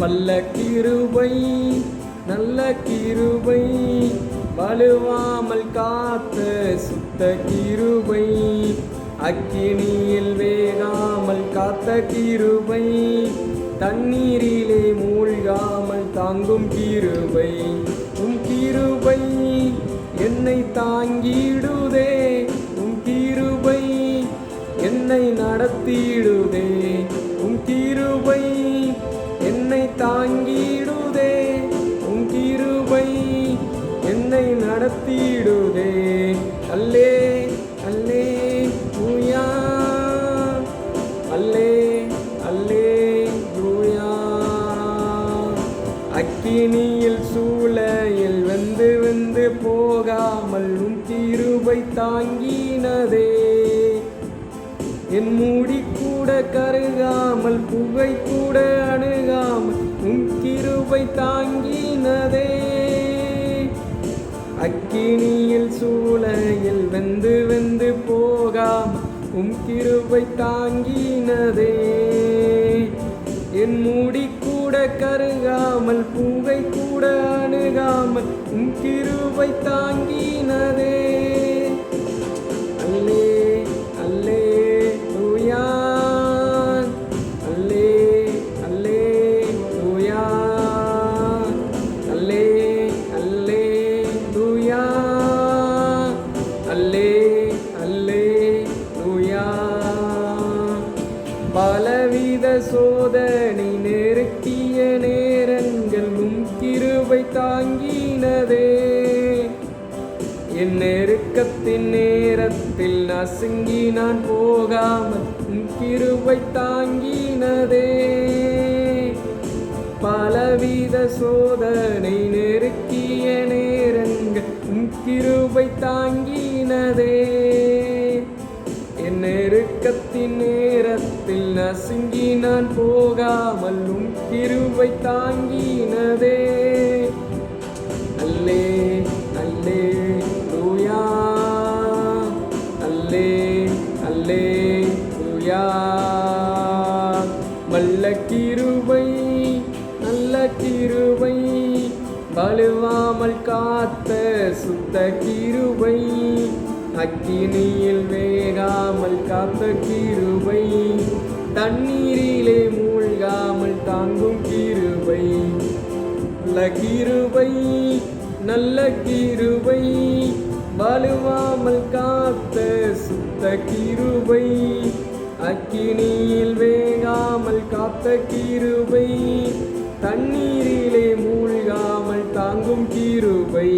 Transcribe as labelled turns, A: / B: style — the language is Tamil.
A: வல்ல கிருபை நல்ல கிருபை வலுவாமல் காத்த சுத்த கிருபை அக்கினியில் வேகாமல் காத்த கிருபை தண்ணீரிலே மூழ்காமல் தாங்கும் கிருபை உம் கிருபை என்னை தாங்கிடுதே உம் கிருபை என்னை நடத்திடுதே உம் கிருபை என்னை தாங்கிடுதே உம் கிருபை என்னை நடத்திடுதே அல்லே அல்லே லூயா அல்லே அல்லே லூயா அக்கினியில் சூளையில் வெந்து வெந்து போகாமல் உம் கிருபை தாங்கினதே என் மூடி கூட கருகாமல் புகை கூட அணுகாமல் உம் கிருபை தாங்கினதே அக்கினியில் சூளையில் வெந்து வெந்து போகாமல் உம் கிருபை தாங்கினதே என் மூடி கூட கருகாமல் புகை கூட அணுகாமல் உம் கிருபை தாங்கினதே அல்லே அல்லே லூயா அல்லே அல்லே லூயா அல்லே அல்லே லூயா அல்லே அல்லே லூயா பலவித சோதனை நெருக்கிய நேரங்கள் உம் கிருபை தாங்கினதே என் நெருக்கத்தின் நேரத்தில் நசுங்கி நான் போகாமல் உம் கிருபை தாங்கினதே பலவித சோதனை நெருக்கிய நேரங்கள் உம் கிருபை தாங்கினதே என் நெருக்கத்தின் நேரத்தில் நசுங்கி நான் போகாமல் உம் கிருபை தாங்கினதே அல்லே அல்லே லூயா அல்லே அல்லே லூயா வல்ல கிருபை நல்ல கிருபை வலுவாமல் காத்த சுத்த கிருபை அக்கினியில் வேகாமல் காத்த கிருபை தண்ணீரிலே மூழ்காமல் தாங்கும் கிருபை நல்ல கிருபை நல்ல கிருபை வலுவாமல் காத்த சுத்த கிருபை அக்கினியில் வேகாமல் காத்த கிருபை தண்ணீரிலே மூழ்காமல் தாங்கும் கிருபை